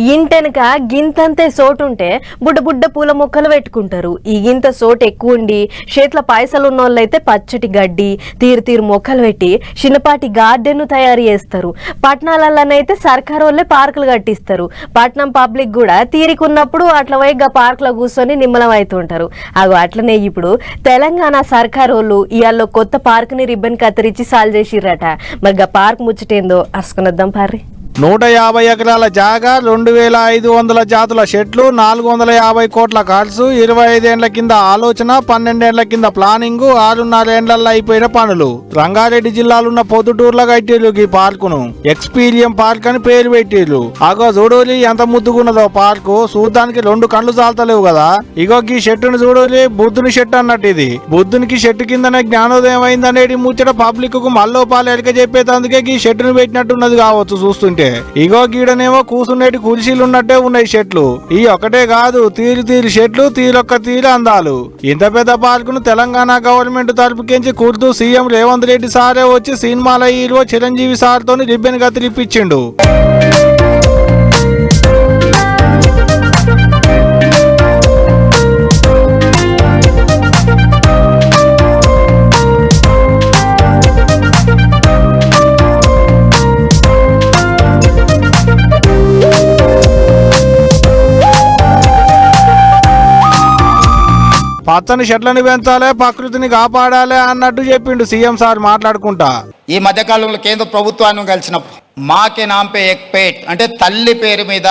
ఇంటెనక గింతంతే సోటుంటే బుడ్డ బుడ్డ పూల మొక్కలు పెట్టుకుంటారు. ఈ గింత సోటు ఎక్కువ ఉండి చేతుల పైసలు ఉన్న వాళ్ళైతే పచ్చటి గడ్డి తీరు మొక్కలు పెట్టి చిన్నపాటి గార్డెన్ తయారు చేస్తారు. పట్టణాలలోనైతే సర్కారు వాళ్ళే పార్కులు కట్టిస్తారు. పట్నం పబ్లిక్ కూడా తీరికున్నప్పుడు అట్లా పోయి పార్క్ లో కూర్చొని నిమ్మలం అవుతుంటారు. అట్లనే ఇప్పుడు తెలంగాణ సర్కారు వాళ్ళు ఇవాళ కొత్త పార్క్ ని రిబ్బన్ కత్తిరించి సాల్వ్ చేసిర్రట. మరి పార్క్ ముచ్చటేందో అరుసుకునొద్దాం పార్రి. 150 ఎకరాల జాగా, 2500 జాతుల చెట్లు, 450 కోట్ల ఖర్చు, 25 ఏండ్ల కింద ఆలోచన, 12 ఏండ్ల కింద ప్లానింగ్, 6.5 ఏండ్లలో అయిపోయిన పనులు. రంగారెడ్డి జిల్లాలున్న పొద్దుటూర్ల కట్టిర్రు ఈ పార్కును. ఎక్స్పీరియం పార్క్ అని పేరు పెట్టిర్రు. అగో చూడోలి ఎంత ముద్దుగున్నదో పార్కు. చూడ్డానికి 2 కళ్ళు చాలతలేవు కదా. ఇగో ఈ చెట్టును చూడోలి, బుద్ధుని చెట్టు అన్నట్టు ఇది. బుద్ధునికి చెట్టు కిందనే జ్ఞానోదయం అయిందనేది ముచ్చట పబ్లిక్ కు మల్లోపాలు ఎడక చెప్పేందుకే ఈ చెట్టును పెట్టినట్టున్నది కావచ్చు చూస్తుంటే. ఇగో గీడనేమో కూసునేటి కుర్చీలు ఉన్నట్టే ఉన్నాయి చెట్లు. ఈ ఒకటే కాదు, తీరు చెట్లు, తీరొక్క తీరు అందాలు. ఇంత పెద్ద పార్కును తెలంగాణ గవర్నమెంట్ తరపుకించి కుర్తూ సీఎం రేవంత్ రెడ్డి సారే వచ్చి సినిమాల హీరో చిరంజీవి సార్ తోని రిబ్బన్ కత్తిరిప్పించిండు. పచ్చని చెట్లను పెంచాలి, ప్రకృతిని కాపాడాలి అన్నట్టు చెప్పిండు సీఎం సార్ మాట్లాడుకుంటా. ఈ మధ్యకాలంలో కేంద్ర ప్రభుత్వాన్ని కలిసినప్పుడు మాకే నాంపే ఎక్ పేట్ అంటే తల్లి పేరు మీద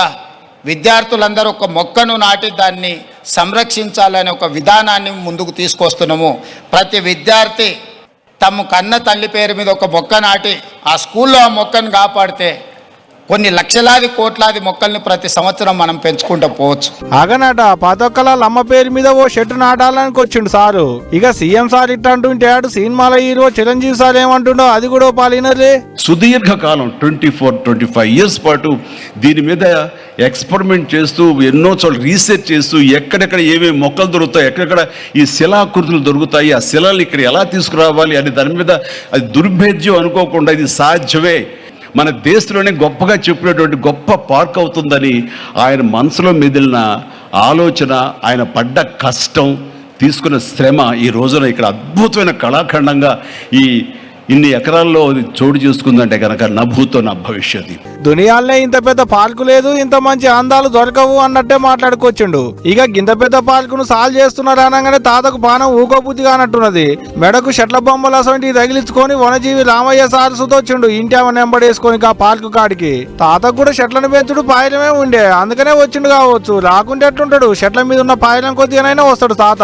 విద్యార్థులందరూ ఒక మొక్కను నాటి దాన్ని సంరక్షించాలనే ఒక విధానాన్ని ముందుకు తీసుకొస్తున్నాము. ప్రతి విద్యార్థి తమ కన్న తల్లి పేరు మీద ఒక మొక్క నాటి ఆ స్కూల్లో ఆ మొక్కను కాపాడితే కొన్ని లక్షలాది కోట్లాది మొక్కల్ని ప్రతి సంవత్సరం మనం పెంచుకుంటూ పోవచ్చు. అగనట పతొక్కల అమ్మ పేరు మీద ఓ చెట్టు నాటాలని వచ్చిండు సారు. ఇక సీఎం సార్ ఇట్ట అంటుంటే ఆడు సినిమాల హీరో చిరంజీవి సార్ ఏమంటుండో అది కూడా పాలినలే. సుదీర్ఘకాలం 24-25 ఇయర్స్ పాటు దీని మీద ఎక్స్పెరిమెంట్ చేస్తూ ఎన్నో చోట్ల రీసెర్చ్ చేస్తూ ఎక్కడెక్కడ ఏమేమి మొక్కలు దొరుకుతాయి, ఎక్కడెక్కడ ఈ శిలాకృతులు దొరుకుతాయి, ఆ శిలాలు ఇక్కడ ఎలా తీసుకురావాలి అని దాని మీద అది దుర్భేద్యం అనుకోకుండా ఇది సాధ్యమే, మన దేశంలోనే గొప్పగా చెప్పినటువంటి గొప్ప పార్క్ అవుతుందని ఆయన మనసులో మెదిలిన ఆలోచన, ఆయన పడ్డ కష్టం, తీసుకున్న శ్రమ ఈ రోజున ఇక్కడ అద్భుతమైన కళాఖండంగా ఇన్ని ఎకరాల్లో చోటు చేసుకుందంటే కనుక నభూతో నా భవిష్యత్తు. దునియాలనే ఇంత పెద్ద పార్కు లేదు, ఇంత మంచి అందాలు దొరకవు అన్నట్టే మాట్లాడుకొచ్చిండు. ఇక గింత పెద్ద పార్కును సాల్వ్ చేస్తున్నారు అనగానే తాతకు పానం ఊకోబుద్ధిగా అన్నట్టున్నది. మెడకు చెట్ల బొమ్మలు అసంటి తగిలించుకొని వనజీవి రామయ్య సారసుతో వచ్చిండు ఇంటి నెంబడేసుకొని ఆ పార్కు కాడికి. తాతకు కూడా చెట్లను పెంచుడు పాయలమే ఉండే, అందుకనే వచ్చిండు కావచ్చు. రాకుంటే ఎట్లుంటాడు, చెట్ల మీద ఉన్న పాయలం కొద్దిగానైనా వస్తాడు తాత.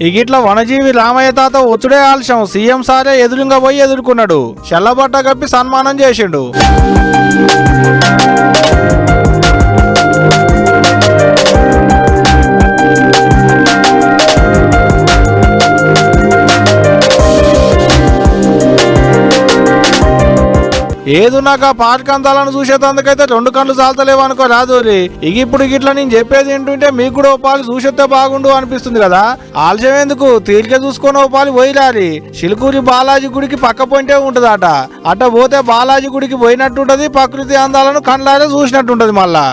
ఇగిట్లా వనజీవి రామయ్య తాత వచ్చుడే ఆలస్యం. సీఎం సారే ఎదురుగా పోయి ఎదుర్కొన్నాడు. చెల్లబట్ట కప్పి సన్మానం చేసిండు. ఏదున్నాక పార్క్ అందాలను చూసేందుకైతే 2 కళ్ళు చాలతలేవు అనుకో రాదోరి. ఇప్పుడు గిట్లా నేను చెప్పేది ఏంటంటే మీకు కూడా ఓ పాలు చూసేస్తే బాగుండు అనిపిస్తుంది కదా. ఆలస్యం ఎందుకు, తీరిక చూసుకొని ఓ పాలు పోయిరాలి. చిలుకూరి బాలాజీ గుడికి పక్క పోయింటే ఉంటదట. అట్ట పోతే బాలాజీ గుడికి పోయినట్టుంటది, ప్రకృతి అందాలను కళ్ళారే చూసినట్టుంటది మళ్ళా.